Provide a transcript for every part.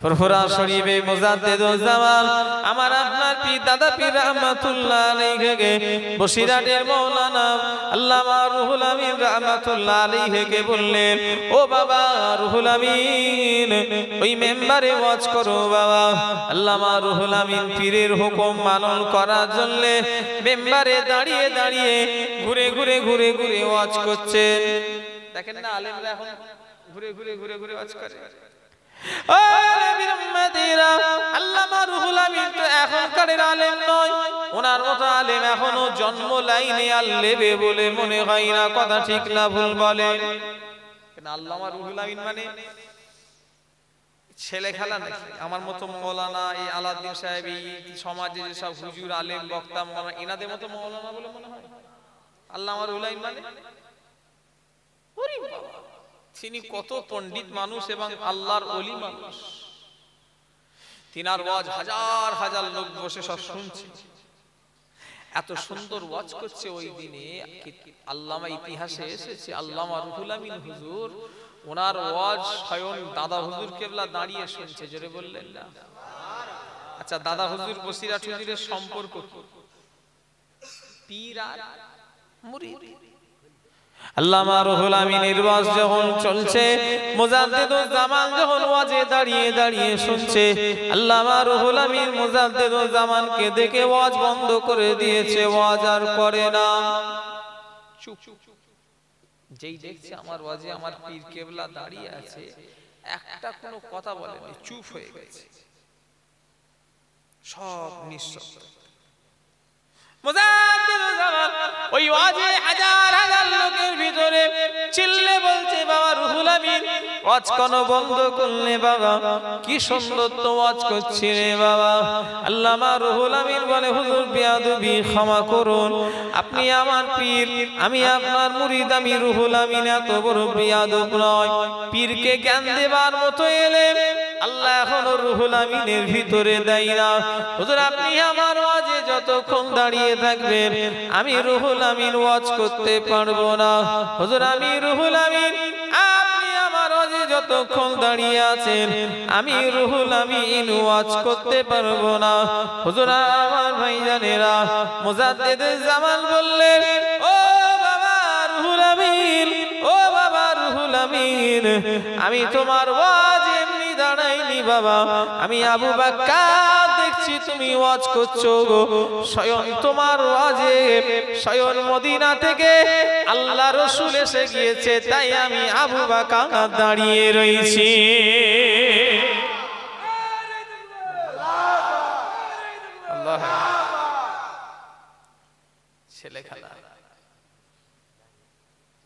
ফুরফুরা শরীফে মুজাদ্দিদুল জামান আমার আপনার পীর দাদা পীর রাহমাতুল্লাহ আলাইহি বসিরহাটের মাওলানা আল্লামা রুহুল আমিন রাহমাতুল্লাহ আলাইহি বললেন, ও বাবা রুহুল আমিন ওই মেম্বারে ওয়াজ করো বাবা। আল্লামা রুহুল আমিন পীরের হুকুম পালন করার জন্য মেম্বারে দাঁড়িয়ে দাঁড়িয়ে ঘুরে ঘুরে ঘুরে ঘুরে ওয়াজ করছেন। দেখেন না আলেমরা এখন ঘুরে ঘুরে ঘুরে ঘুরে ওয়াজ করে। আল্লামা রুহুল আমিন তো এখনকার আলেম নয়, ওনার মতো আলেম এখনো জন্ম লাইনে আল্লেবে বলে মনে হয় না। কথা ঠিক না ভুল বলেন? আল্লামা রুহুল আমিন মানে ছেলে খেলা নাকি? আমার মতো মৌলানা এই আলাউদ্দিন সাহেব এই সমাজে যেসব হুজুর আলেম বক্তা মৌলানা এনাদের মতো মৌলানা বলে মনে হয় আল্লামা রুহুল আমিন মানে? ওরে বাবা, তিনি কত পণ্ডিত মানুষ এবং আল্লাহর ওলি মানুষ। তিনার ওয়াজ হাজার হাজার লোক বসে সব শুনছে। এত সুন্দর ওয়াজ করছে ওই দিনে। আল্লামা ইতিহাসে এসেছে আল্লামা রুহুল আমিন হুজুর ওনার ওয়াজ স্বয়ং দাদা হুজুর কেবলা দাঁড়িয়ে শুনছে। জোরে বললেন না? আচ্ছা, দাদা হুজুর বসিরহাট হুজুরের সম্পর্ক কি? পীর আর মুরিদ। আল্লামা রুহুল আমিনের ওয়াজ যখন চলছে, মুজাদ্দিদুল জামান যখন ওয়াজে দাঁড়িয়ে দাঁড়িয়ে শুনছে, আল্লামা রুহুল আমিন মুজাদ্দিদুল জামানকে দেখে ওয়াজ বন্ধ করে দিয়েছে, ওয়াজ আর করে না। চুপ। যেই দেখছে আমার ওয়াজে আমার পীর কেবলা দাঁড়িয়ে আছে, একটা কোনো কথা বলেনি, চুপ হয়ে গেছে, সব নিঃশব্দ। মুজাদ্দিদুল জামান ওই ওয়াজে হাজার হাজার লোকের ভিতরে চিল্লে বলছে, বাবা রুহুল আমিন ওয়াজ কেন বন্ধ করলে বাবা? কি সুন্দর তো ওয়াজ করছি রে বাবা। আল্লামা রুহুল আমিন বলে, হুজুর বেয়াদবি ক্ষমা করুন, আপনি আমার পীর, আমি আপনার মুরিদ, আমি রুহুল আমিন এত বড় বেয়াদব নয়। পীরকে জ্ঞান দেবার মতো এলেম আল্লাহ এখনো রুহুল আমিনের ভিতরে দেয় না। হুজুর আপনি আমার ওয়াজে যতক্ষণ দাঁড়িয়ে থাকবেন আমি রুহুল আমিন ওয়াজ করতে পারবো না। হুজুর আমি রুহুল আমিন, আপনি আমার ওয়াজে যতক্ষণ দাঁড়িয়ে আছেন আমি রুহুল আমিন ওয়াজ করতে পারবো না। হুজুর আমার ভাইজানেরা, মুজাদ্দিদুল জামান বললেন, ও বাবা রুহুল আমিন, ও বাবা রুহুল আমিন, আমি তোমার ওয়াজে দাঁড়াইনি বাবা, আমি আবু বকর দেখছি তুমি ওয়াজ করছো গো, স্বয়ং তোমার ওয়াজে স্বয়ং মদিনা থেকে আল্লাহ রাসূল এসে গিয়েছে, তাই আমি আবু বকর দাঁড়িয়ে রয়েছি। আল্লাহ, ছেলে খেলা।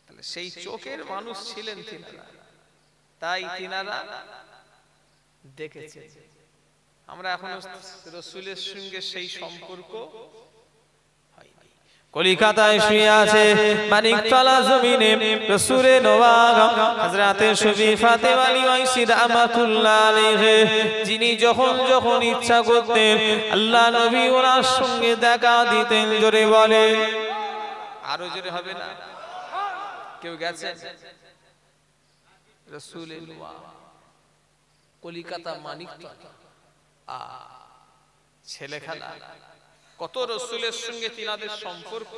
তাহলে সেই চোখের মানুষ ছিলেন তিনারা, তাই তিনারা দেখেছে। আমরা এখন রাসূলের সঙ্গে সেই সম্পর্ক হয়নি। কলিকাতায় শুয়ে আছে মানিকতলা জমিনে রাসূলের নওয়াব হযরতে সুফি ফাতেমা আলী ওয়াইসি রাহমাতুল্লাহ আলাইহি, যিনি যখন যখন ইচ্ছা করতেন আল্লাহ নবী ওনার সঙ্গে দেখা দিতেন। জোরে বলে, আরো জোরে হবে না? কেউ গেছে? রাসূলের নওয়াব কলিকাতা মানিকতলা, ছেলে খেলা। কত রাসূলের সঙ্গে তিনাদের সম্পর্ক।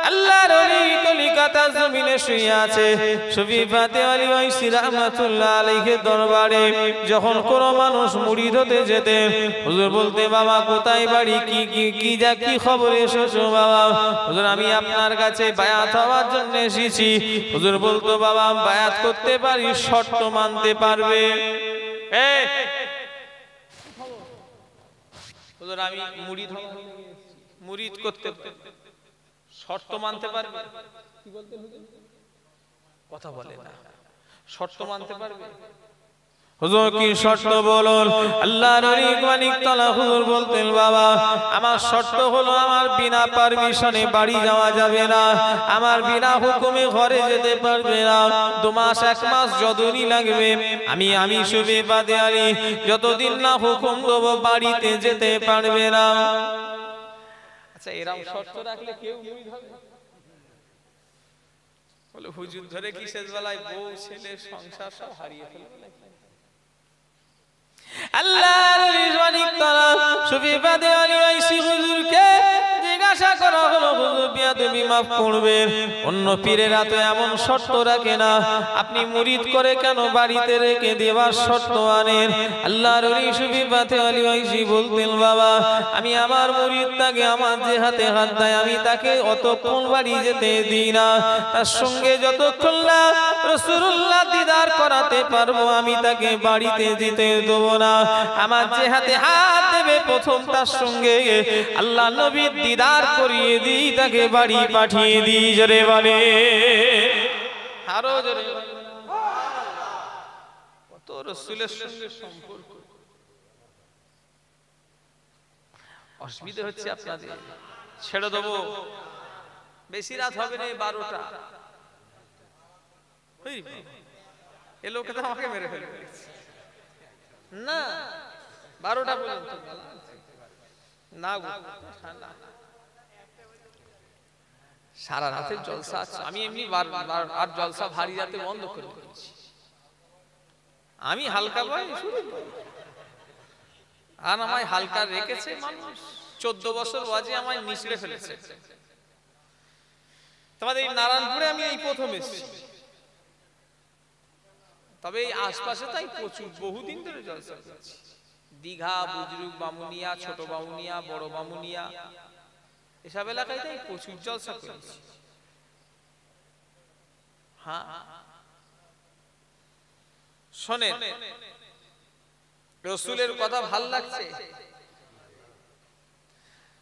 আল্লাহর ওলি কলিকাতা জমিনে শুয়ে আছে। সুফি ফাতেমা আলী ওয়াইসি রাহমাতুল্লাহ আলাইহি দরবারে যখন কোন মানুষ মুরিদ হতে যেতেন, হুজুর বলতে, বাবা কোথায় বাড়ি, কি খবর এসেছো বাবা? হুজুর আমি আপনার কাছে বায়াত হওয়ার জন্য এসেছি। হুজুর বলতো, বাবা বায়াত করতে পারি, শর্ত মানতে পারবে? হুজুর আমি মুরিদ করতে, শর্ত মানতে পারবে? কি বলতেন হুজুর? কথা বলে না। শর্ত মানতে পারবে? হুজুর কি শর্ত বলুন? আল্লাহর ওলি মানিকতলা হুজুর বলতেন, বাবা আমার শর্ত হলো আমার বিনা পারমিশনে বাড়ি যাওয়া যাবে না, আমার বিনা হুকুমে ঘরে যেতে পারবে না। 2 মাস 1 মাস যতদিন লাগবে আমি সুফি ফাতেমা আলী যতদিন না হুকুম দেব বাড়িতে যেতে পারবে না। আচ্ছা, এরকম শর্ত রাখলে কেউ মুরিদ হবে? বলে হুজুর ধরে কি শেষ বেলায় বউ ছেলে সংসার সব হারিয়ে ফেলে। আল্লাহর রিজওয়ানিক তাআলা সুফিবাদে আলী আইসি হুজুরকে জিজ্ঞাসা করা হলো, হুজুর বিয়াদবি মাফ করবেন, অন্য পীরেরা তো এমন শর্ত রাখে না, আপনি মুরিদ করে কেন বাড়িতে রেখে দেওয়ার শর্ত আনেন? আল্লাহর ওলি সুফিবাদে আলী আইসি বলতেন, বাবা আমি আমার মুরিদটাকে আমার যে হাতে হাত দেয় আমি তাকে অতক্ষণ বাড়ি যেতে দিই না, তার সঙ্গে যতক্ষণ না রাসূলুল্লাহ দিদার করাতে পারবো আমি তাকে বাড়িতে যেতে দেবো না। আমার যে হাতে হাত দেবে প্রথম তার সঙ্গে আল্লাহ নবীর দিদার করিয়ে দিই, তাকে বাড়ি পাঠিয়ে দিই। জোরে বলে আরো জোরে, কত রাসূলের সঙ্গে সম্পর্ক। অসুবিধা হচ্ছে আপনাদের, ছেড়ে দেবো, বেশি রাত হবে না, 12টা। এ লোকে তো আমাকে মেরে ফেলবে না, 12টা পর্যন্ত না, সারা রাতের জলসা আছে। আমি এমনি আর জলসা ভারী রাতে বন্ধ করে দিয়েছি। আমি হালকা ভাই শুরু, আর আমায় হালকা রেখেছে মানুষ। 14 বছর ওয়াজে আমায় নিচড়ে ফেলেছে। তোমাদের এই নারায়ণপুরে আমি এই প্রথম এসেছি, তবে এই আশপাশে তাই প্রচুর বহুদিন ধরে জলসা করছি। দীঘা, বুজরুক, বামুনিয়া, ছোট বামুনিয়া, বড় বামুনিয়া, এসব এলাকায় তাই প্রচুর জলসা করেছি। হ্যাঁ শোনেন, রাসূলের কথা ভাল লাগছে।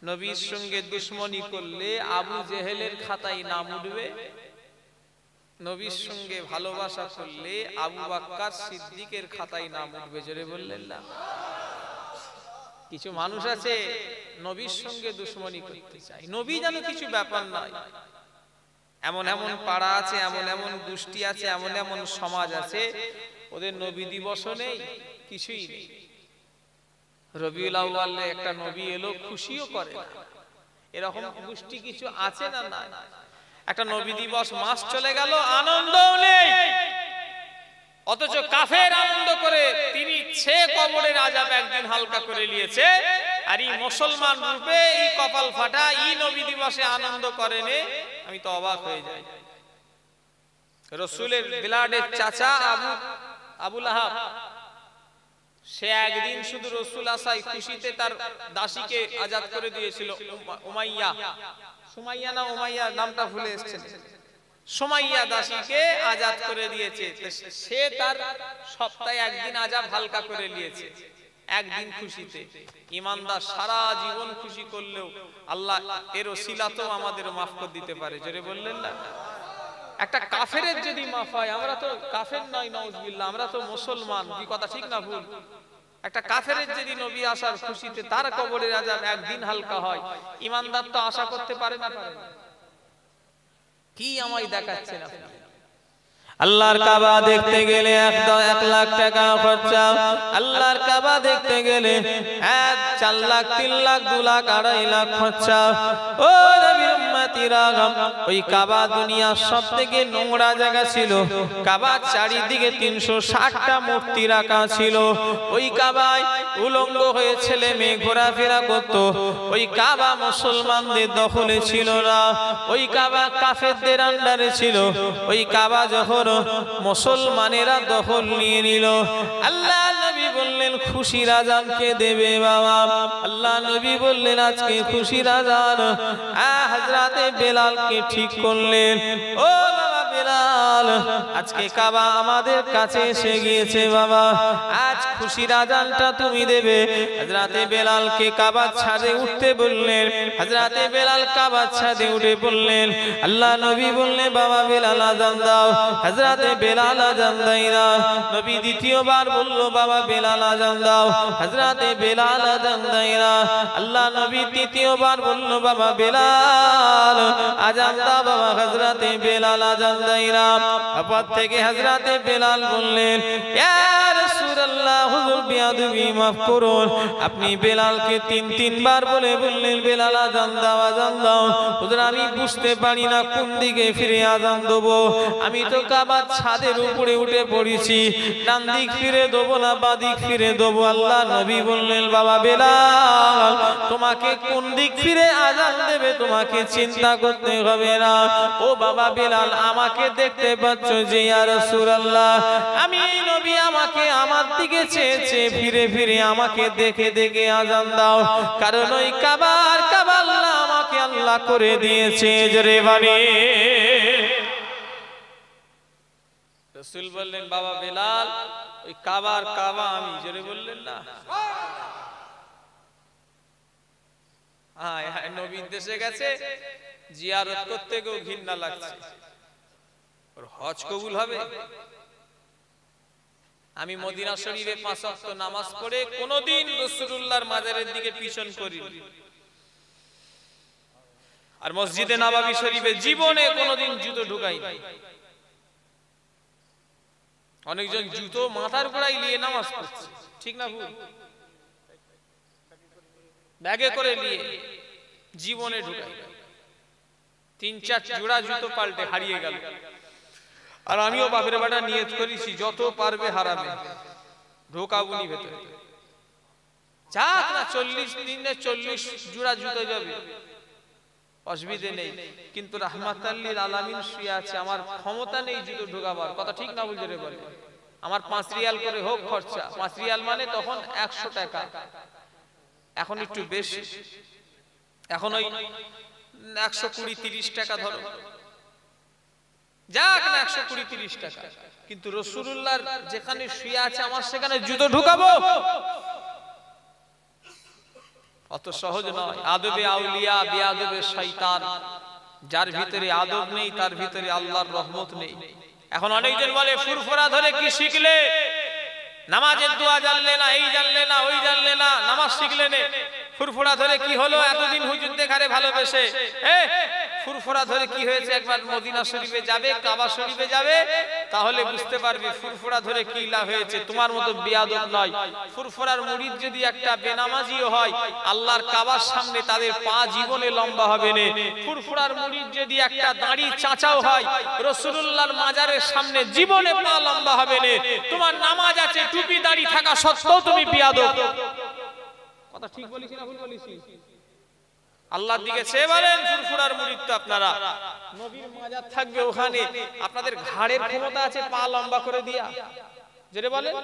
নবীর সঙ্গে দুশমনি করলে আবু জেহেলের খাতায় নাম উঠবে, নবীর সঙ্গে ভালোবাসা করলে আবু বকর সিদ্দিকের খাতায় নাম উঠবে। জোরে বললেন না? কিছু মানুষ আছে নবীর সঙ্গে দুশমনি করতে চায়, নবী যেন কিছু ব্যাপার নয়। এমন এমন পাড়া আছে, এমন এমন গোষ্ঠী আছে, এমন এমন সমাজ আছে, ওদের নবী দিবসও নেই, কিছুই নেই। রবিউল আউয়ালে একটা নবী এলো, খুশিও করে না। এরকম গোষ্ঠী কিছু আছে না? না। একটা নবী দিবস মাস চলে গেল, আনন্দও নেই, অথচ কাফের আনন্দ করে তিনি ছে কবরের আযাব একদিন হালকা করে নিয়েছে। আর এই মুসলমান রূপে এই কপাল ফাটা এই নবী দিবসে আনন্দ করেনে, আমি তো অবাক হয়ে যাই। রাসূলের ব্লাডের চাচা আবু লাহাব, সে একদিন শুধু রাসূল আসায় খুশিতে তার দাসীকে আজাদ করে দিয়েছিল। উমাইয়া, সুমাইয়া না উমাইয়া নামটা ভুলে এসেছে, সুমাইয়া দাসীকে আজাদ করে দিয়েছে। সে তার সপ্তাহে একদিন আযাব হালকা করে নিয়েছে, একদিন খুশিতে। ঈমানদার সারা জীবন খুশি করলেও আল্লাহ এর ওসিলাতেও আমাদের মাফ করে দিতে পারে। জোরে বললেন না? একটা কাফেরের যদি মাফ হয়, আমরা তো কাফের নয় নাউজুবিল্লাহ, আমরা তো মুসলমান। কি কথা ঠিক না ভুল? একটা কাফেরের যদি নবী আসার খুশিতে তার কবরের আযাব একদিন হালকা হয়, ঈমানদার তো আশা করতে পারে না? পারে না? কি আমায় দেখাচ্ছেন আপনি? আল্লাহর কাবা দেখতে গেলে 1 লাখ টাকা খরচা। আল্লাহর কাবা দেখতে গেলে 4 লাখ, 3 লাখ, 2 লাখ, 2.5 লাখ খরচা। ও নবীর উম্মতিরা, ওই কাবা দুনিয়ার সবথেকে নোংরা জায়গা ছিল। কাবার চারিদিকে 360টা মূর্তি রাখা ছিল। ওই কাবায় উলঙ্গ হয়ে ছেলে মেয়ে ঘোরাফেরা করত। ওই কাবা মুসলমানদের দখলে ছিল না, ওই কাবা কাফেরদের আন্ডারে ছিল। ওই কাবা যখন মুসলমানেরা দখল নিয়ে নিল, আল্লাহ নবী বললেন খুশির আযান কে দেবে বাবা? আল্লাহ নবী বললেন আজকে খুশির আযান হযরতে বেলালকে ঠিক করলেন। ও বাবা বেলাল, আজকে কাবা আমাদের কাছে এসে গিয়েছে বাবা, আজ খুশির আযানটা তুমি দেবে। হযরতে বেলালকে কাবার ছাদে উঠতে বললেন। হযরতে বেলাল কাবার ছাদে উঠে বললেন। আল্লাহ নবী বললেন বাবা বেলাল আযান দাও। হযরতে বেলাল আযান দেয় না। নবী দ্বিতীয়বার বলল বাবা বেলাল আযান দাও। হযরতে বেলাল আযান দেয় না। আল্লাহ নবী তৃতীয়বার বলল বাবা বেলাল আযান দাও বাবা। হযরতে বেলাল আযান দেয় না। তারপর থেকে হযরতে বেলাল বললেন ইয়া রাসূলুল্লাহ রাসূলুল্লাহ হুজুর বিয়াদবি মাফ করুন। আপনি বেলালকে তিনবার বলে বললেন বেলাল আযান দাও আযান দাও। হুজুর আমি বুঝতে পারি না কোন দিকে ফিরে আযান দেব, আমি তো কাবার ছাদের উপরে উঠে পড়েছি, ডান দিক ফিরে দেব না বাঁ দিক ফিরে দেব। আল্লাহ নবী বললেন বাবা বেলাল তোমাকে কোন দিক ফিরে আযান দেবে তোমাকে চিন্তা করতে হবে না। ও বাবা বেলাল আমাকে দেখতে পাচ্ছ যে ইয়া রাসূলুল্লাহ আমি নবী, আমাকে আমার দিকে চেয়ে চেয়ে ফিরে ফিরে আমাকে দেখে দেখে আযান দাও, কারণ ওই কাবার আল্লাহ আমাকে আল্লাহ করে দিয়েছে। জোরে বলে রাসূল বললেন বাবা বেলাল ওই কাবা আমি। জোরে বললেন না? হ্যাঁ নবী দেশে গেছে জিয়ারত করতে গিয়েও ঘৃণা লাগছে, ওর হজ কবুল হবে? আমি মদিনা শরীফে 5 ওয়াক্ত নামাজ পড়ে কোনোদিন রাসূলুল্লাহর মাজারের দিকে পিছন করিনি, আর মসজিদে নববী শরীফে জীবনে কোনোদিন জুতো ঢুকাইনি। অনেকজন জুতো মাথার গোড়ায় নিয়ে নামাজ পড়ছে, ঠিক না ভুল? ব্যাগে করে নিয়ে জীবনে ঢুকাই 3-4 জোড়া জুতো পাল্টে হারিয়ে গেল। আর আমিও বাপের বাটা নিয়ত করেছি যত পারবে হারাবে, ঢোকাবুনি ভেতরে যাক না 40 দিনে 40 জোড়া জুতো যাবে, অসুবিধে নেই। কিন্তু রাহমাতাল লিল আলামিন শুয়ে আছে, আমার ক্ষমতা নেই জুতো ঢোকাবার। কথা ঠিক না বুঝে রে বলে? আমার 5 রিয়াল করে হোক খরচা, 5 রিয়াল মানে তখন 100 টাকা, এখন একটু বেশি, এখন ওই 120-30 টাকা ধরো, যাক না 120-30 টাকা। কিন্তু রাসূলুল্লাহর যেখানে শুয়ে আছে আমার সেখানে জুতো ঢুকাবো, অত সহজ নয়। আদবে আউলিয়া বিআদবে শয়তান, যার ভিতরে আদব নেই তার ভিতরে আল্লাহর রহমত নেই। এখন অনেকজন বলে ফুরফুরা ধরে কি শিখলে, নামাজের দোয়া জানলে না, এই জানলে না, ওই জানলে না, নামাজ শিখলে না, ফুরফুরা ধরে কি হলো? এতদিন হুজুর দেখারে ভালোবেসে ফুরফুরা ধরে কি হয়েছে? একবার মদিনা শরীফে যাবে, কাবা শরীফে যাবে, তাহলে বুঝতে পারবে ফুরফুরা ধরে কি লাভ হয়েছে। তোমার মতো বেয়াদব নয়। ফুরফুরার মুরিদ যদি একটা বেনামাজিও হয়, আল্লাহর কাবার সামনে তাদের পা জীবনে লম্বা হবে না। ফুরফুরার মুরিদ যদি একটা দাড়ি চাচাও হয়, রাসূলুল্লাহর মাজারের সামনে জীবনে পা লম্বা হবে না। তোমার নামাজ আছে, টুপি দাড়ি থাকা সত্ত্বেও তুমি বেয়াদব। কথা ঠিক বলিস না ভুল বলিস? আল্লাহর দিকে চেয়ে বলেন ফুরফুরার মুরিদ তো আপনারা, নবীর মাজার থাকবে ওখানে, আপনাদের ঘাড়ের ক্ষমতা আছে পা লম্বা করে দিয়া? জোরে বলেন।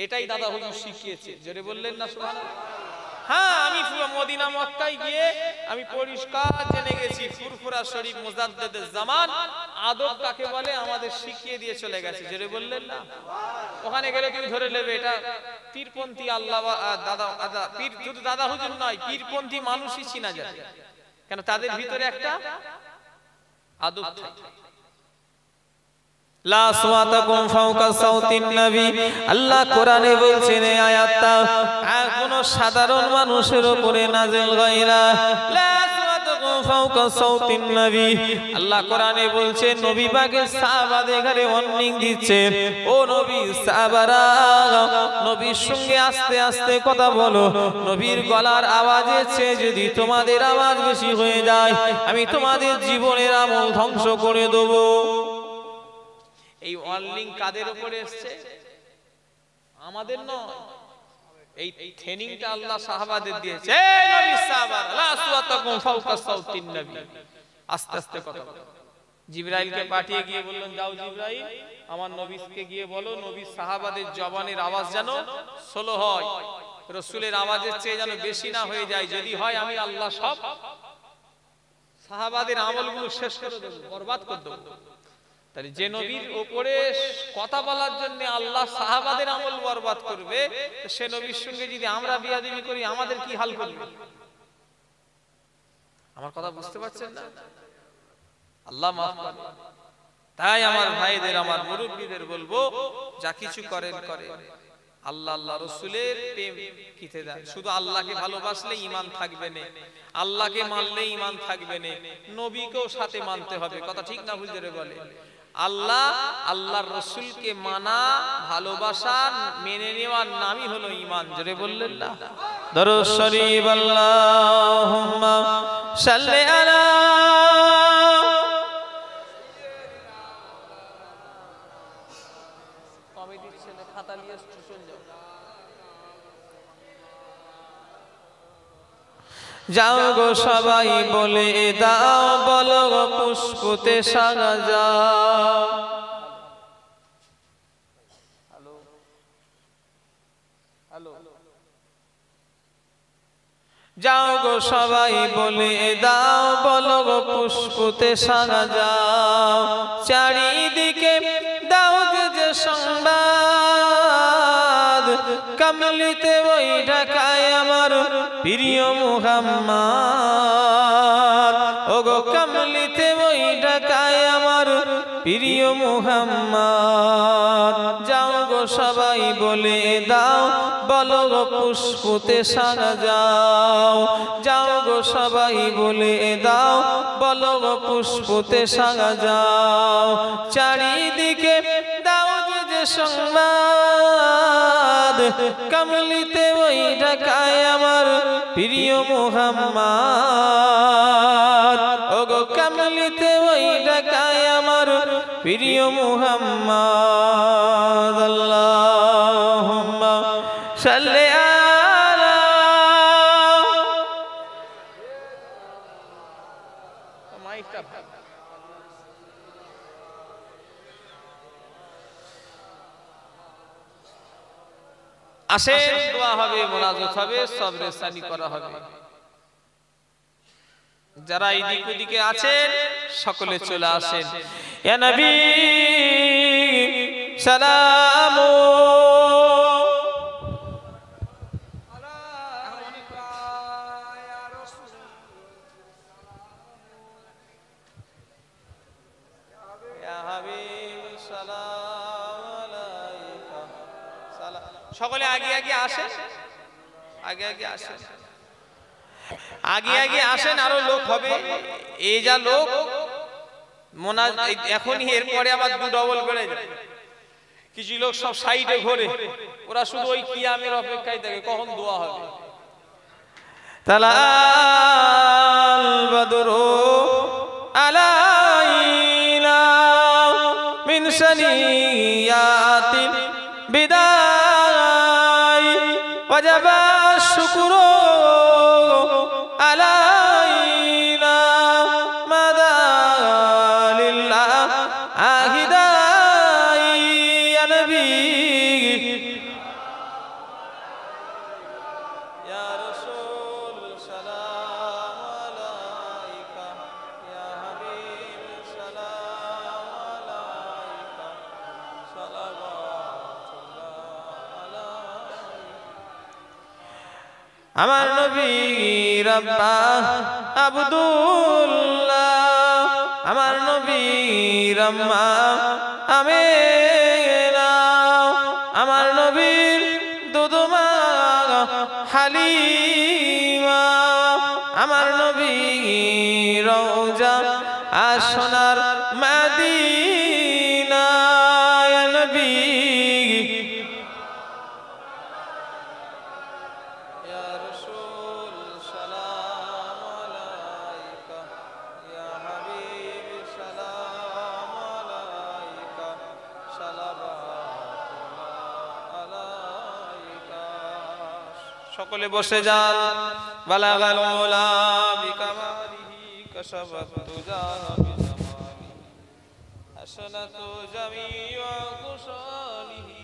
এটাই দাদা হুজুর শিখিয়েছে। জোরে বললেন না সুবহানাল্লাহ? হ্যাঁ আমি মদিনা মক্কায় গিয়ে আমি পরিষ্কার জেনে গেছি ফুরফুরা শরীফ মুজাদ্দেদুজ জামান আদব কাকে বলে আমাদের শিখিয়ে দিয়ে চলে গেছে। জোরে বললেন না? ওখানে গেলে তুমি ধরে নেবে এটা পীরপন্থী আল্লাহ দাদা পীর, শুধু দাদা হুজুর নয়, পীরপন্থী মানুষই চিনা যায়, কেন তাদের ভিতরে একটা আদব থাকে। লা সাওতাকুম ফাওকা সাওতিন নবী, আল্লাহ কোরআনে বলছেন এই আয়াতটা কোন সাধারণ মানুষের উপরে নাযিল হয় না। লা সাওতাকুম ফাওকা সাওতিন নবী, আল্লাহ কোরআনে বলছেন নবী পাকের সাহাবাদের ঘরে ওয়ার্নিং দিচ্ছেন, ও নবী সাহাবারা নবীর সঙ্গে আস্তে আস্তে কথা বলো, নবীর গলার আওয়াজের চেয়ে যদি তোমাদের আওয়াজ বেশি হয়ে যায় আমি তোমাদের জীবনের আমল ধ্বংস করে দেব। এই ওয়ার্নিং কাদের উপরে এসেছে? আমাদের নয়, এই ট্রেনিংটা আল্লাহ সাহাবাদের দিয়েছে। এই নবী সাহাবারা লা সাওতাকুম ফাওকা সাওতিন নবী, আস্তে আস্তে কথা বলো। জিবরাইলকে পাঠিয়ে গিয়ে বললেন যাও জিবরাইল আমার নবীকে গিয়ে বলো নবী সাহাবাদের জবানের আওয়াজ যেন স্লো হয়, রাসূলের আওয়াজের চেয়ে যেন বেশি না হয়ে যায়, যদি হয় আমি আল্লাহ সব সাহাবাদের আমলগুলো শেষ করে দেব, বরবাদ করে দেব। তাহলে যে নবীর উপরে কথা বলার জন্য আল্লাহ সাহাবাদের আমল বরবাদ করবে, সে নবীর সঙ্গে যদি আমরা বিয়াদবি করি আমাদের কি হাল করবে? আমার কথা বুঝতে পারছেন না? আল্লাহ মাফ করুন। তাই আমার ভাইদের আমার মুরব্বিদের বলবো যা কিছু করেন করেন আল্লাহ আল্লাহ রাসূলের প্রেম কিতে দেন। শুধু আল্লাহকে ভালোবাসলে ঈমান থাকবে না, আল্লাহকে মানলে ঈমান থাকবে না, নবীকেও সাথে মানতে হবে। কথা ঠিক না ভুল জোরে বলে? আল্লাহ আল্লাহর রাসূলকে মানা ভালোবাসা মেনে নেওয়ার নামই হলো ঈমান। জোরে বললেন না? দরুদ শরীফ আল্লাহুম্মা সাল্লি আলা কমিটির ছেলে খাতা নিয়ে চলে যাও, যাও গো সবাই বলে দাও, বলো গো পুষ্পতে সাজা যাও। হ্যালো হ্যালো, যাও গো সবাই বলে দাও, বলো গো পুষ্পতে সাজা যাও। চারিদিকে দাও যে সংবাদ, কামলিতে ওই ঢাকায় আমার প্রিয় মুহাম্মদ। ওগো কামলিতে ওই ঢাকায় আমার প্রিয় মুহাম্মদ। যাও গো সবাই বলে দাও, বলো গো পুষ্পতে সাজা যাও। যাও গো সবাই বলে দাও, বলো গো পুষ্পতে সাজা যাও। চারিদিকে দাও যে সংবাদ, কামলিতে ওই ঢাকায় আমার প্রিয় মুহাম্মদ। ওগো কামলিতে ওই ঢাকায় আমার প্রিয় মুহাম্মদ। আল্লাহুম্মা সাল্লি আলা মাইকটা আসেন, দোয়া হবে, মোনাজাত হবে, সবরে সানি করা হবে। যারা এদিক ওদিকে আছেন সকলে চলে আসেন। ইয়া নবী সালামু আলাইকা ইয়া রাসূল, ইয়া হাবিব সালাম আলাইকা সালাম। সকলে আগে আগে আসেন, আগে আগে আসেন, আগে আগে আসেন। আরো লোক হবে, এই যা লোক এখনই, এরপরে আবার দু ডবল বেড়ে যায়। কিছু লোক সব সাইডে ঘোরে, ওরা শুধু ওই কিয়ামের অপেক্ষায় থাকে কখন দোয়া হবে। তালাল বদরু আলাইনা মিন সানিয়াতিল বিদায়, ওয়াজাবা শুকরু আলাইনা মাদালিল্লাহ আহিদাই। ইয়া নবী ইয়া রাসূল সালাম আলাইকা, ইয়া হাবিব সালাম আলাইকা, সালাওয়াতুল্লাহ আলাইকা। আমার নবী রাব্বা আব্দুল্লাহ, আমার নবী রাম্মা আমেনা, আমার নবীর দুদমা হালিমা, আমার নবী রওজা আসনার মদিনা। ইয়া নবী ইয়া রাসূল সালাম আলাইকা, ইয়া হাবিব সালাম আলাইকা, সালাওয়াতুল্লাহ আলাইকা। সকলে বসে যান। বালাগাল উলা বিকামালিহি কাশাফাত তুজা বিজামালিহি, হাসানাতু জামিউ কুশালিহি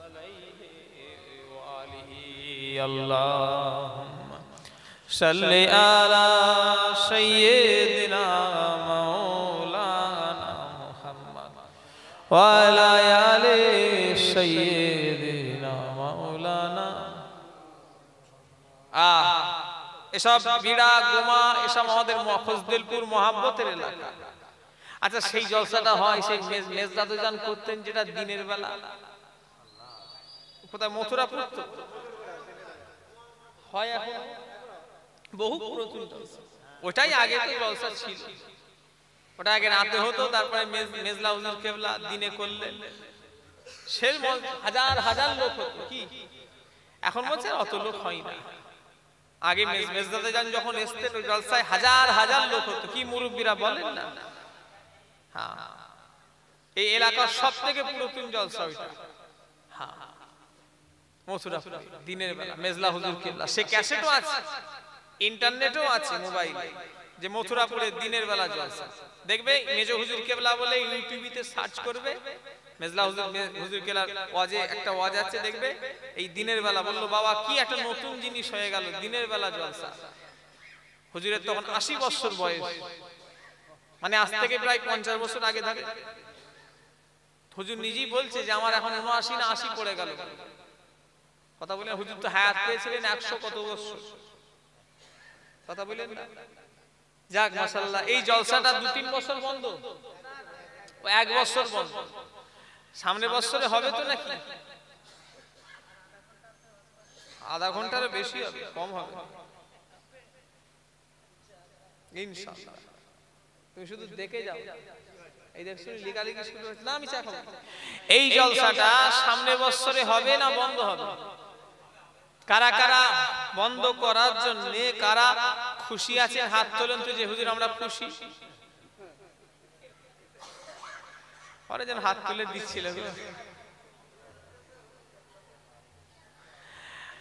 আলাইহি ওয়া আলিহি। আল্লাহুম্মা সাল্লি আলা সাইয়্যিদিনা মাওলানা মুহাম্মদ ওয়া আলা আলি সাইয়্যিদিনা মাওলানা। এসব বিড়া গোমা এসব আমাদের ফজলপুর মহাব্বতের এলাকা। আচ্ছা, সেই জলসাটা হয়, সেই মেজদাদু জান করতেন যেটা দিনের বেলা, কোথায় মথুরাপুর তো হয়, এখন বহু পুরাতন জলসা, ওটাই আগে তো জলসা ছিল। ওটা আগে রাতে হতো, তারপরে মেজলা হুজুর কেবলা দিনে করলেন, সে হাজার হাজার লোক হতো। কি এখন বলছে অত লোক হয় না, আগে মেজদাতে যান যখন এসতেন ওই জলসায় হাজার হাজার লোক হতো। কি মুরব্বীরা বলেন না? হ্যাঁ, এই এলাকার সব থেকে পুরাতন জলসা ওইটা। হ্যাঁ, মথুরা দিনের বেলা মেজলা হুজুর কেবলা, সে ক্যাসেটও আছে, ইন্টারনেটও আছে মোবাইলে, যে মথুরাপুরে দিনের বেলা জলসা দেখবে। মেজ হুজুর কেবলা বলে ইউটিউবে সার্চ করবে, মেজলা হুজুর কেবলার ওয়াজে একটা ওয়াজ আছে দেখবে, এই দিনের বেলা। বললো বাবা কি একটা নতুন জিনিস হয়ে গেল, দিনের বেলা জলসা। হুজুরের তখন 80 বছর বয়স, মানে আজ থেকে প্রায় 50 বছর আগে থাকে। হুজুর নিজেই বলছে যে আমার এখন 79 না 80 পড়ে গেল। কথা বলেন, হুজুর তো হায়াত পেয়েছিলেন 100 কত বছর, কথা বলেন না? যাক মাশাআল্লাহ, এই জলসাটা 2-3 বছর বন্ধ, ও 1 বছর বন্ধ। সামনে বছরে হবে তো নাকি? আধা ঘন্টারও বেশি হবে, কম হবে ইনশাআল্লাহ। তুমি শুধু দেখে যাও, এই দেখছো লিগালিগি শুরু হচ্ছে না, আমি চা খাবো। এই জলসাটা সামনে বছরে হবে না বন্ধ হবে? কারা কারা বন্ধ করার জন্য কারা খুশি আছেন হাত তোলেন তো, যে হুজুর আমরা খুশি। পরে যেন হাত তুলে দিচ্ছিল।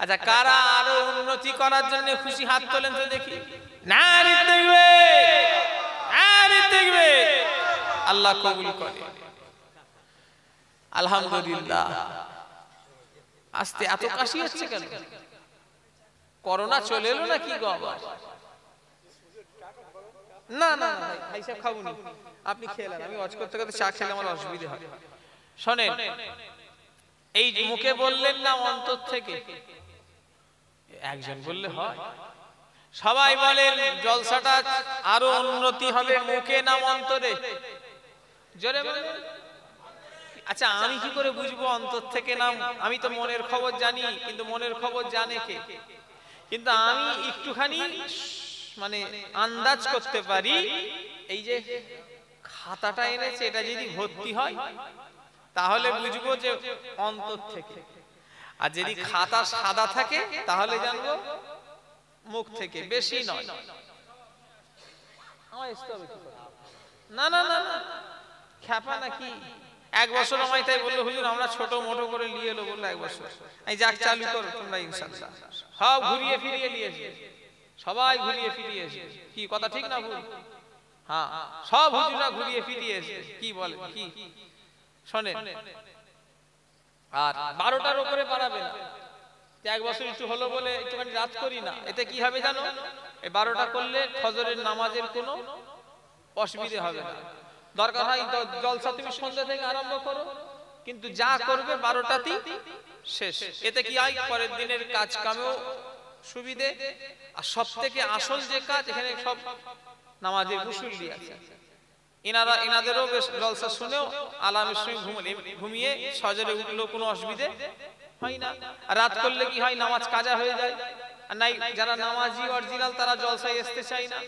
আচ্ছা, কারা আরো উন্নতি করার জন্য খুশি হাত তোলেন তো দেখি। নারী দেখবে, নারী দেখবে, আল্লাহ কবুল করে। আলহামদুলিল্লাহ। আস্তে এত কাশি হচ্ছে কেন? করোনা চলে এলো না কি গো আবার? না না না ভাই সাহেব খাবুনি, আপনি খেলেন, আমি ওয়াজ করতে করতে চা খেলে আমার অসুবিধা হয়। শোনেন, এই মুখে বললেন না অন্তর থেকে? একজন বললে হয়? সবাই বলেন জলসাটা আরো উন্নতি হবে মুখে না অন্তরে? জোরে বলেন। আচ্ছা, আমি কি করে বুঝবো অন্তর থেকে না? আমি তো মনের খবর জানি, কিন্তু মনের খবর জানে কে? কিন্তু আমি একটুখানি মানে আন্দাজ করতে পারি, এই যে খাতাটা এনেছে এটা যদি ভর্তি হয় তাহলে বুঝবো যে অন্তর থেকে, আর যদি খাতা সাদা থাকে তাহলে জানবো মুখ থেকে। বেশি নয়। না না না না, খ্যাপা নাকি? 1 বছর আমায় তাই বললো হুজুর আমরা ছোট মোটো করে নিয়ে এলো, বললো 1 বছর। এই যাক চালু করো তোমরা ইনশাআল্লাহ। সব ঘুরিয়ে ফিরিয়ে নিয়েছে, সবাই ঘুরিয়ে ফিরিয়েছে। কি কথা ঠিক না ভুল? হ্যাঁ, সব হুজুরা ঘুরিয়ে ফিরিয়েছে। কি বলে কি শোনেন, আর 12টার উপরে পারাবে না। 1 বছর একটু হলো বলে একটুখানি রাত করি না, এতে কি হবে জানো? এই 12টা করলে ফজরের নামাজের কোনো অসুবিধা হবে না। দরকার হয় জলসা তুমি সন্ধ্যা থেকে আরম্ভ করো, কিন্তু যা করবে 12টাতেই শেষ। এতে কি হয়? পরের দিনের কাজ কামেও সুবিধে। আর সব থেকে আসল যে কাজ, এখানে সব নামাজের মুসল্লি আছে, এনাদেরও বেশ জলসা শুনেও আলামের সঙ্গে ঘুমিয়ে সজরে উঠলেও কোনো অসুবিধে হয় না। আর রাত করলে কি হয়? নামাজ কাজা হয়ে যায়। আর নাই যারা নামাজি অরিজিনাল তারা জলসায় আসতে চায় না,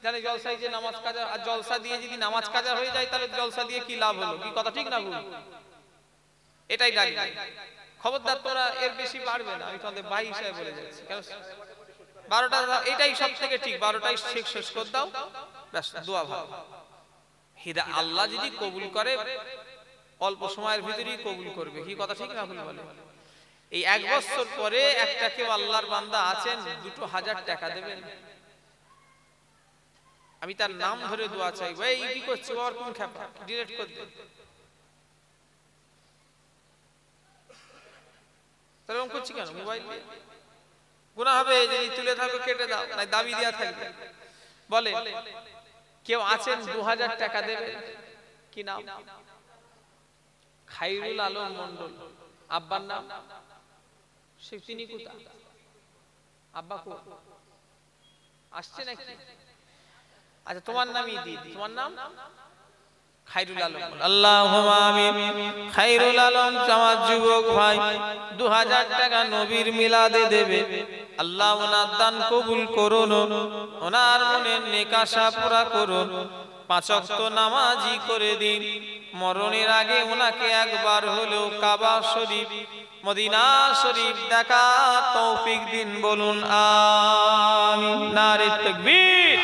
জানে জলসায় যে নামাজ কাজা। আর জলসা দিয়ে যদি নামাজ কাজা হয়ে যায় তাহলে জলসা দিয়ে কি লাভ হলো? কি কথা ঠিক না ভুল? এটাই দাঁড়িয়ে। খবরদার তোরা এর বেশি পারবে না, আমি তোমাদের ভাই হিসাবে বলে যাচ্ছি। 12টা এটাই সব থেকে ঠিক, 12টাই শেষ করে দাও, ব্যাস দোয়া ভালো। আল্লাহ যদি কবুল করে অল্প সময়ের ভিতরেই কবুল করবে। কি কথা ঠিক না ভুল বলে? এই 1 বছর পরে একটা কেউ আল্লাহর বান্দা আছেন 2000 টাকা দেবেন, আমি তার নাম ধরে দোয়া চাইবো। এই কি করছো বাবা, কোন খ্যাপা, ডিলিট করে দে। তাহলে এরকম করছি কেন? মোবাইল গুনাহ হবে, যদি তুলে থাকো কেটে দাও, নাই দাবি দেয়া থাকবে। বলে কেউ আছেন 2000 টাকা দেবে, কি নাম? খায়রুল আলম মন্ডল। আব্বার নাম? তিনি কোথা? আব্বা কো আসছে নাকি? আচ্ছা তোমার নামই দিই, তোমার নাম খায়রুল আলম। আল্লাহুম্মা আমিন। খায়রুল আলম আমার যুবক ভাই 2000 টাকা নবীর মিলাদে দেবে। আল্লাহ ওনার দান কবুল করুন, ওনার মনের নেক আশা পুরা করুন। 5 ওয়াক্ত নামাজি করে দিন। মরণের আগে ওনাকে একবার হলেও কাবা শরীফ মদিনা শরীফ দেখা তৌফিক দিন, বলুন আমিন। নারে তাকবীর।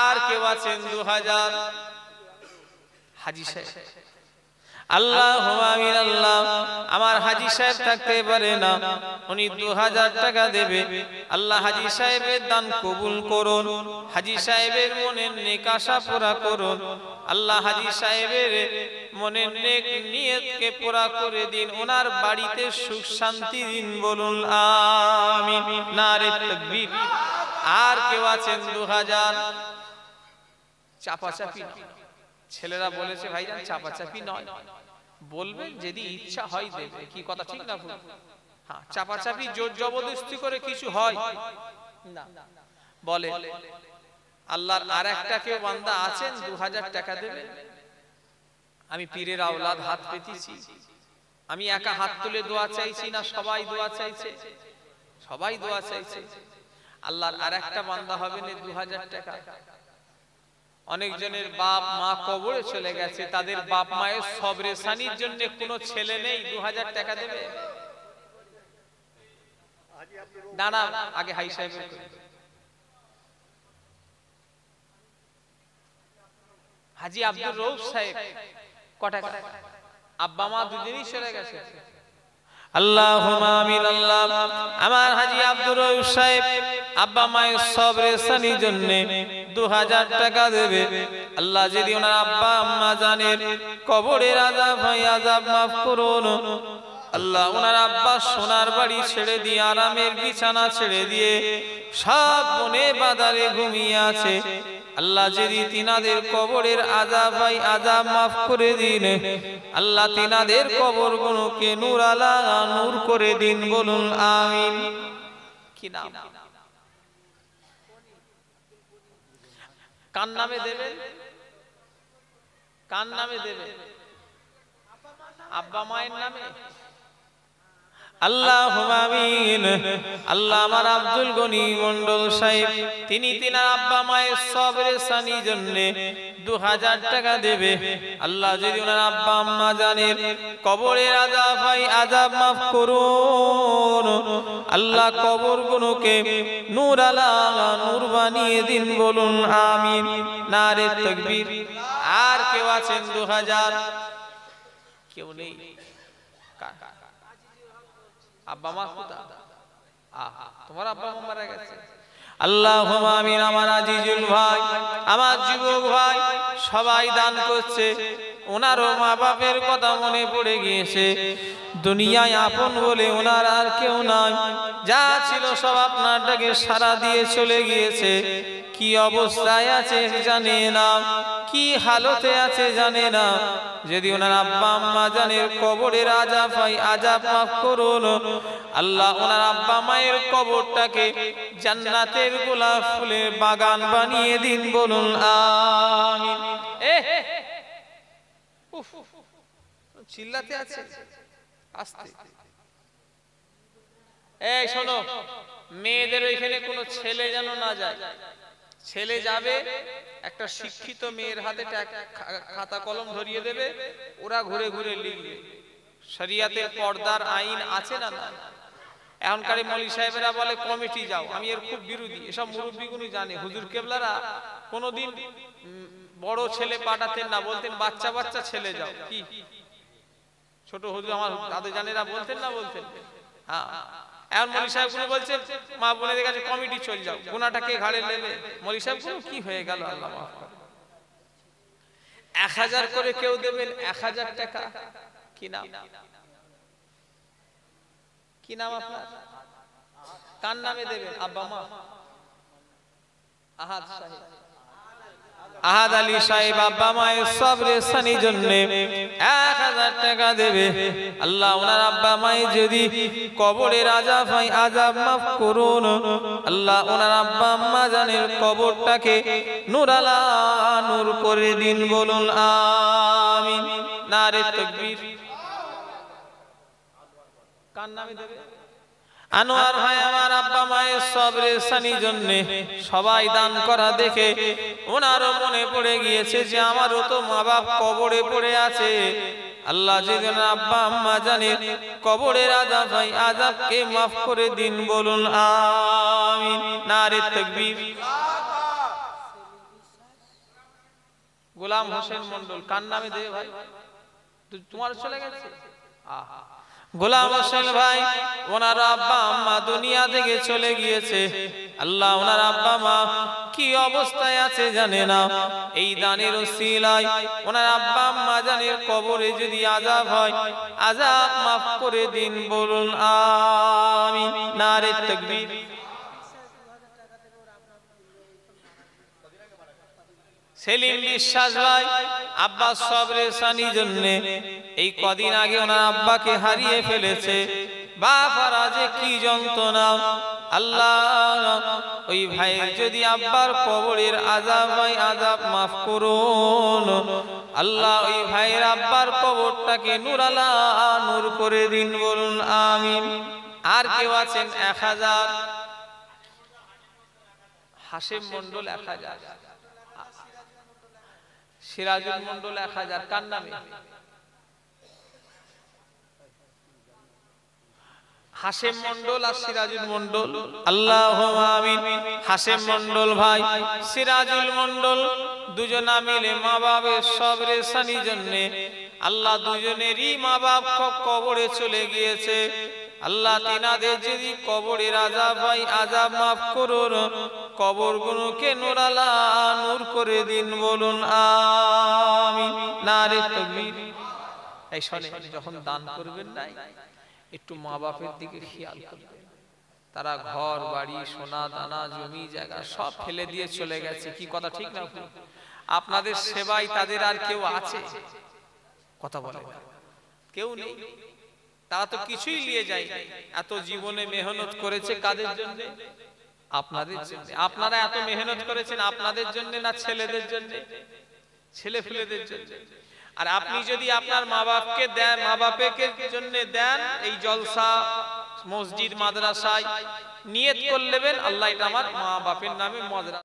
আর কেউ আছেন 2000 হাজী সাহেব? আল্লাহুম্মা আমিন। আল্লাহ, আমার হাজী সাহেব থাকতে পারে না, উনি 2000 টাকা দেবে। আল্লাহ হাজী সাহেবের দান কবুল করুন, হাজী সাহেবের মনের নেক আশা পুরা করুন। আল্লাহ হাজী সাহেবের মনের নেক নিয়তকে পুরা করে দিন, ওনার বাড়িতে সুখ শান্তি দিন, বলুন আমিন। নারে তাকবীর। আর কেউ আছেন 2000? চাপাচাপি নয়, ছেলেরা বলেছে ভাইজান চাপাচাপি নয়, বলবেন যদি ইচ্ছা হয় দেবে। কি কথা ঠিক না ভুল? হ্যাঁ, চাপাচাপি জোর জবরদস্তি করে কিছু হয় না। বলে আল্লাহর আরেকটা কেউ বান্দা আছেন 2000 টাকা দেবে। আমি পীরের আওলাদ, হাত পেতেছি, আমি একা হাত তুলে দোয়া চাইছি না, সবাই দোয়া চাইছে, সবাই দোয়া চাইছে। আল্লাহর আরেকটা বান্দা হবে না 2000 টাকা। অনেকজনের বাপ মা কবরে চলে গেছে, তাদের বাপ মায়ের সবরে সানির জন্য কোনো ছেলে নেই, 2000 টাকা দেবে? দাঁড়া, আগে হাই সাহেবের হাজী আব্দুর রউফ সাহেব কটা? আব্বা মা দুজনেই চলে গেছে। আল্লাহুম্মা আমিন। আল্লাহ, আমার হাজী আব্দুর রউফ সাহেব আব্বা মায়ের সবরে সানির জন্য 2000 টাকা দেবে। আল্লাহ যদি ওনার আব্বা আম্মা জানের কবরের আযাব হয়, আযাব মাফ করুন। আল্লাহ ওনার আব্বা সোনার বাড়ি ছেড়ে দিয়ে, আরামের বিছানা ছেড়ে দিয়ে সব বনে বাজারে ঘুমিয়ে আছে। আল্লাহ যদি তিনাদের কবরের আযাব হয়, আযাব মাফ করে দিন। আল্লাহ তিনাদের কবরগুলোকে নূর আলা নূর করে দিন, বলুন আমিন। কি নাম? কার নামে দেবেন? কার নামে দেবেন? আব্বা মায়ের নামে? আল্লাহুম্মা আমিন। আল্লাহ, আমার আব্দুল গনি মন্ডল সাহেব তিনি তিনার আব্বা মায়ের সবরে সানি জন্য 2000 টাকা দেবে। আল্লাহ যদি ওনার আব্বা আম্মা জানের কবরের আযাব হয়, আযাব মাফ করুন। আল্লাহ কবরগুলোকে নূর আলা নূর বানিয়ে দিন, বলুন আমিন। নারে তাকবীর। আর কেউ আছেন 2000? কেউ নেই? আব্বা মা কোথা? তোমার আব্বা মা মারা গেছে। আল্লাহুম্মা আমিন। আমার আজিজুল ভাই, আমার যুবক ভাই সবাই দান করছে, ওনারও মা বাপের কথা মনে পড়ে গিয়েছে। দুনিয়ায় আপন বলে ওনার আর কেউ নাই, যা ছিল সব আপনার ডাকে সাড়া দিয়ে চলে গিয়েছে। কি অবস্থায় আছে জানে না, কি হালতে আছে জানে না। যদি ওনার আব্বা আম্মা জানের কবরের আযাব হয়, আযাব মাফ করুন। আল্লাহ ওনার আব্বা মায়ের কবরটাকে জান্নাতের গোলাপ ফুলের বাগান বানিয়ে দিন, বলুন আমিন। চিল্লাতে আছে আস্তে। এই শোনো, মেয়েদের ওইখানে কোনো ছেলে যেন না যায়। ছেলে যাবে, একটা শিক্ষিত মেয়ের হাতে খাতা কলম ধরিয়ে দেবে, ওরা ঘুরে ঘুরে লিখবে। শরিয়াতের পর্দার আইন আছে না? না। এখনকার মৌলভী সাহেবেরা বলে কমিটি যাও, আমি এর খুব বিরোধী। এসব মুরব্বীগুলো জানে, হুজুর কেবলারা কোনোদিন বড় ছেলে পাঠাতেন না, বলতেন বাচ্চা বাচ্চা ছেলে যাও। কি ছোট হুজুর আমার দাদু জানেরা বলতেন না? বলতেন। হ্যাঁ, এখন মৌলভী সাহেবগুলো বলছে মা বোনেদের কাছে কমিটি চলে যাও, গুনাহটাকে ঘাড়ে নেবে। মৌলভী সাহেবগুলো কি হয়ে গেল, আল্লাহ মাফ করে। 1000 করে কেউ দেবেন, 1000 টাকা। কি নাম? কি নাম আপনার? কার নামে দেবেন? আব্বা মা? আহাদ সাহেব, আহাদ আলী সাহেব আব্বা মায়ের সবরে সানি জন্য 1000 টাকা দেবে। আল্লাহ ওনার আব্বা মায়ের যদি কবরের আযাব হয়, আযাব মাফ করুন। আল্লাহ ওনার আব্বা আম্মা জানের কবরটাকে নূর আলা নূর করে দিন, বলুন আমিন। নারে তাকবীর। কার নামে দেবে? আনোয়ার ভাই আমার আব্বা মায়ের সবরে সানি জন্য সবাই দান করা দেখে ওনারও মনে পড়ে গিয়েছে যে আমারও তো মা বাপ কবরে পড়ে আছে। আল্লাহ যেদিন আব্বা আম্মা জানে কবরের আযাব হয়, আযাবকে মাফ করে দিন, বলুন আমিন। নারে তাকবীর। গোলাম হোসেন মন্ডল কার নামে দেবে ভাই? তোমার চলে গেছে। গোলাম হোসেন ভাই ওনার আব্বা আম্মা দুনিয়া থেকে চলে গিয়েছে। আল্লাহ ওনার আব্বা মা কি অবস্থায় আছে জানে না। এই দানের ওসিলায় ওনার আব্বা আম্মা জানের কবরে যদি আযাব হয়, আযাব মাফ করে দিন, বলুন আমিন। নারে তাকবীর। সেলিম বিশ্বাস ভাই আব্বা সবরে সানি জন্য এই কদিন আগে ওনার আব্বাকে হারিয়ে ফেলেছে। বাবার আজে কি যন্ত্রণা। আল্লাহ ওই ভাই যদি আব্বার কবরের আযাব হয়, আযাব মাফ করুন। আল্লাহ ওই ভাইয়ের আব্বার কবরটাকে নূরালা নূর করে দিন, বলুন আমিন। আর কেউ আছেন 1000? হাশেম মন্ডল 1000, সিরাজুল মন্ডল 1000। কার নামে? হাশেম মন্ডল আর সিরাজুল মন্ডল। আল্লাহুম্মা আমিন। হাশেম মন্ডল ভাই, সিরাজুল মন্ডল দুজনা মিলে মা বাবার সবরে সানি জন্য আল্লাহ দুজনেরই মা বাপ কবরে চলে গিয়েছে। আল্লাহ তিনাদের যদি কবরের আযাব হয়, আযাব মাফ করুন, কবরগুলোকে নূরালা নূর করে দিন, বলুন আমিন। নারে তাকবীর। এই শুনে যখন দান করবেন না একটু মা বাপের দিকে খেয়াল করবেন। তারা ঘর বাড়ি সোনা দানা জমি জায়গা সব ফেলে দিয়ে চলে গেছে। কি কথা ঠিক না? আপনাদের সেবায় তাদের আর কেউ আছে? কথা বলে কেউ নেই। তারা তো কিছুই নিয়ে যায়। এত জীবনে মেহনত করেছে কাদের জন্য? আপনাদের জন্য। আপনারা এত মেহনত করেছেন আপনাদের জন্য না ছেলেদের জন্য? ছেলে ফেলেদের জন্য। আর আপনি যদি আপনার মা বাপকে দেন, মা বাপের জন্য দেন, এই জলসা মসজিদ মাদ্রাসায় নিয়ত করে নেবেন আল্লাহ এটা আমার মা বাপের নামে মাদ্রাসা